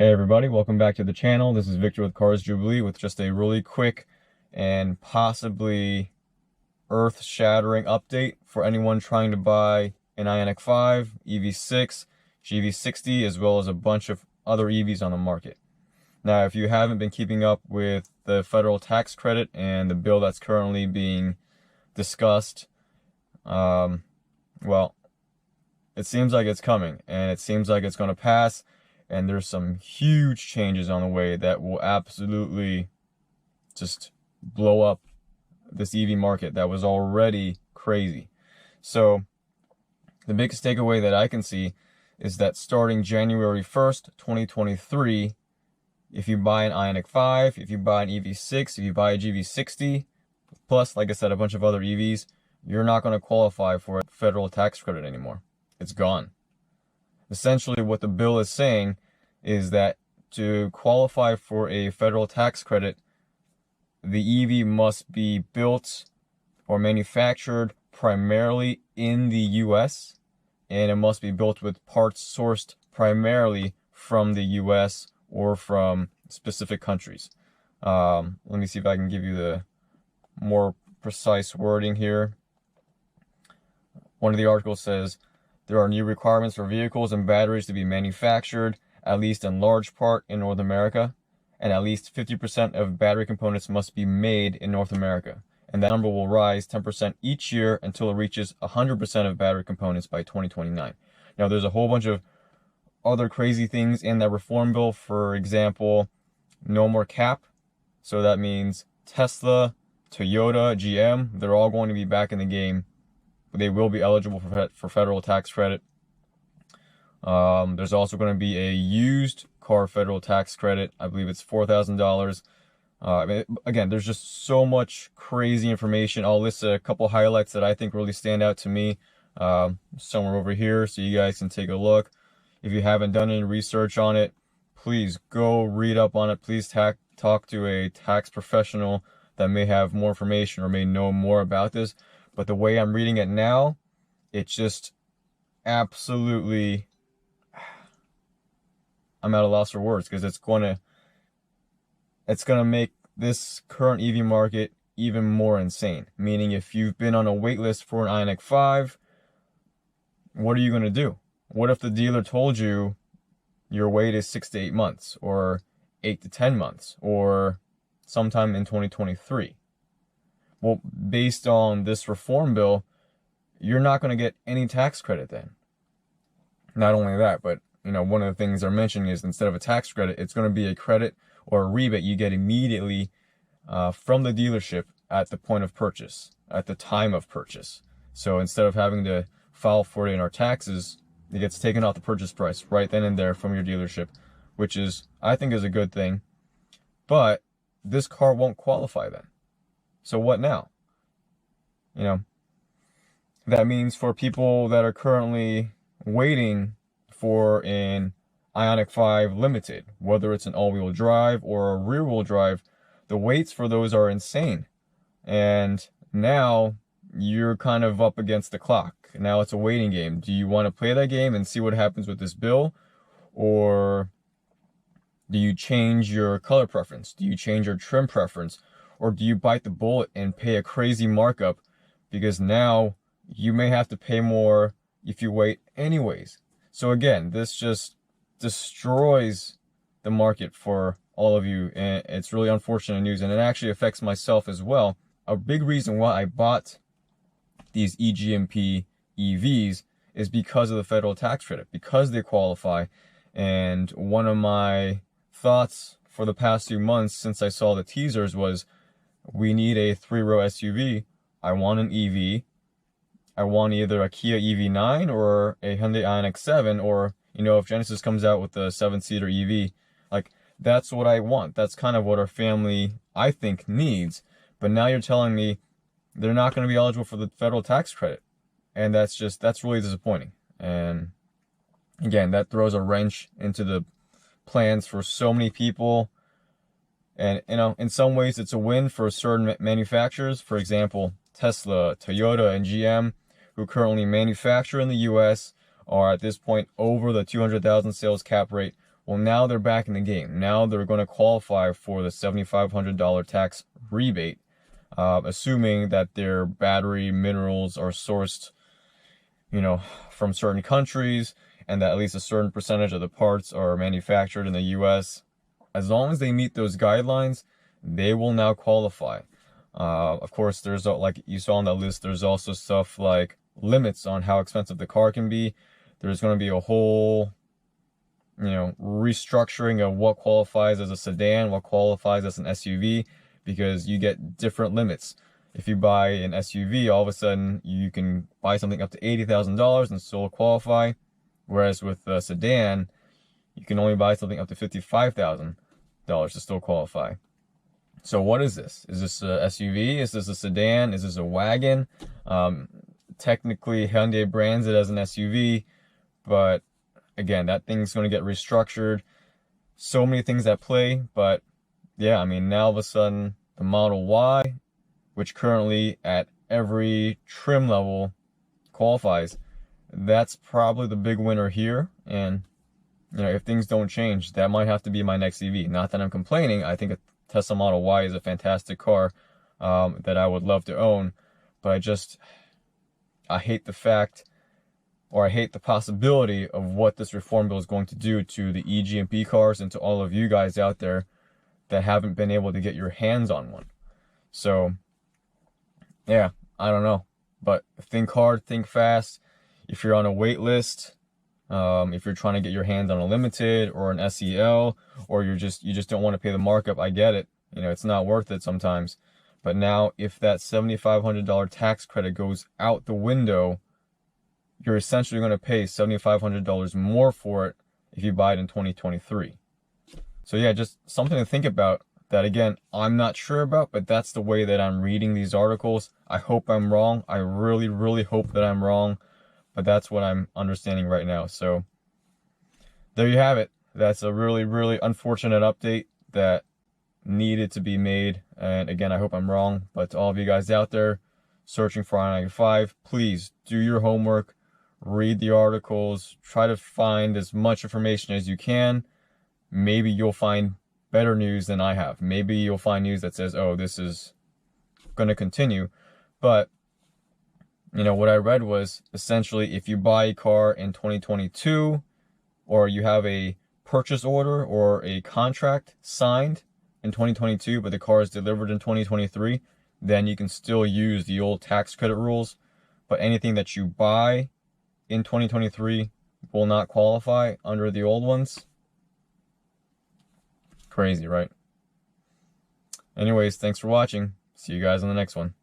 Hey everybody, welcome back to the channel. This is Victor with Cars Jubilee with just a really quick and possibly earth-shattering update for anyone trying to buy an Ioniq 5, EV6, GV60, as well as a bunch of other EVs on the market. Now, if you haven't been keeping up with the federal tax credit and the bill that's currently being discussed, well, it seems like it's coming, and it seems like it's going to pass. And there's some huge changes on the way that will absolutely just blow up this EV market that was already crazy. So the biggest takeaway that I can see is that starting January 1st, 2023, if you buy an Ioniq 5, if you buy an EV6, if you buy a GV60, plus, like I said, a bunch of other EVs, you're not going to qualify for a federal tax credit anymore. It's gone. Essentially, what the bill is saying is that to qualify for a federal tax credit, the EV must be built or manufactured primarily in the US, and it must be built with parts sourced primarily from the US or from specific countries. Let me see if I can give you the more precise wording here. One of the articles says, there are new requirements for vehicles and batteries to be manufactured, at least in large part, in North America, and at least 50% of battery components must be made in North America. And that number will rise 10% each year until it reaches 100% of battery components by 2029. Now, there's a whole bunch of other crazy things in that reform bill. For example, no more cap. So that means Tesla, Toyota, GM, they're all going to be back in the game. They will be eligible for federal tax credit. There's also going to be a used car federal tax credit. I believe it's $4,000. Again, there's just so much crazy information. I'll list a couple highlights that I think really stand out to me somewhere over here so you guys can take a look. If you haven't done any research on it, please go read up on it. Please talk to a tax professional that may have more information or may know more about this. But the way I'm reading it now, it's just absolutely, I'm at a loss for words, because it's gonna make this current EV market even more insane. Meaning, if you've been on a wait list for an Ioniq 5, what are you gonna do? What if the dealer told you your wait is 6 to 8 months, or 8 to 10 months, or sometime in 2023? Well, based on this reform bill, you're not going to get any tax credit then. Not only that, but one of the things they're mentioning is instead of a tax credit, it's going to be a credit or a rebate you get immediately from the dealership at the point of purchase, at the time of purchase. So instead of having to file for it in our taxes, it gets taken off the purchase price right then and there from your dealership, which is, I think, is a good thing. But this car won't qualify then. So what now? That means for people that are currently waiting for an Ioniq 5 Limited, whether it's an all-wheel drive or a rear-wheel drive, the waits for those are insane. And now you're kind of up against the clock. Now it's a waiting game. Do you want to play that game and see what happens with this bill? Or do you change your color preference? Do you change your trim preference? Or do you bite the bullet and pay a crazy markup, because now you may have to pay more if you wait anyways? So again, this just destroys the market for all of you, and it's really unfortunate news, and it actually affects myself as well. A big reason why I bought these eGMP EVs is because of the federal tax credit, because they qualify. And one of my thoughts for the past few months since I saw the teasers was, we need a 3-row SUV. I want an EV. I want either a Kia EV9 or a Hyundai Ioniq 7, or, if Genesis comes out with a 7-seater EV, like, that's what I want. That's kind of what our family, I think, needs. But now you're telling me they're not going to be eligible for the federal tax credit. And that's really disappointing. And again, that throws a wrench into the plans for so many people. And, in some ways, it's a win for certain manufacturers. For example, Tesla, Toyota, and GM, who currently manufacture in the US, are at this point over the 200,000 sales cap rate, Well, now they're back in the game. Now they're going to qualify for the $7,500 tax rebate, assuming that their battery minerals are sourced, you know, from certain countries, and that at least a certain percentage of the parts are manufactured in the US. As long as they meet those guidelines, they will now qualify. Of course, there's, like you saw on that list, there's also stuff like limits on how expensive the car can be. There's going to be a whole, you know, restructuring of what qualifies as a sedan, what qualifies as an SUV, because you get different limits. If you buy an SUV, all of a sudden you can buy something up to $80,000 and still qualify, whereas with a sedan, you can only buy something up to $55,000 to still qualify. So what is this? Is this a SUV? Is this a sedan? Is this a wagon? Technically, Hyundai brands it as an SUV, but again, that thing's going to get restructured. So many things at play, but yeah, I mean, now all of a sudden, the Model Y, which currently at every trim level qualifies, that's probably the big winner here. And, you know, if things don't change, that might have to be my next EV. Not that I'm complaining. I think a Tesla Model Y is a fantastic car that I would love to own, but I hate the fact, or I hate the possibility of what this reform bill is going to do to the EGMP cars and to all of you guys out there that haven't been able to get your hands on one. So, yeah, I don't know. But think hard, think fast. If you're on a wait list, if you're trying to get your hands on a limited or an SEL, or you just don't want to pay the markup, I get it. You know, it's not worth it sometimes. But now, if that $7,500 tax credit goes out the window, you're essentially going to pay $7,500 more for it if you buy it in 2023. So yeah, just something to think about that, again, I'm not sure about, but that's the way that I'm reading these articles. I hope I'm wrong. I really, really hope that I'm wrong, but that's what I'm understanding right now. So there you have it. That's a really, really unfortunate update that needed to be made. And again, I hope I'm wrong, but to all of you guys out there searching for Ioniq 5, please do your homework, read the articles, try to find as much information as you can. Maybe you'll find better news than I have. Maybe you'll find news that says, oh, this is going to continue. But, you know, what I read was essentially if you buy a car in 2022, or you have a purchase order or a contract signed in 2022, but the car is delivered in 2023, then you can still use the old tax credit rules. But anything that you buy in 2023 will not qualify under the old ones. Crazy, right? Anyways, thanks for watching. See you guys on the next one.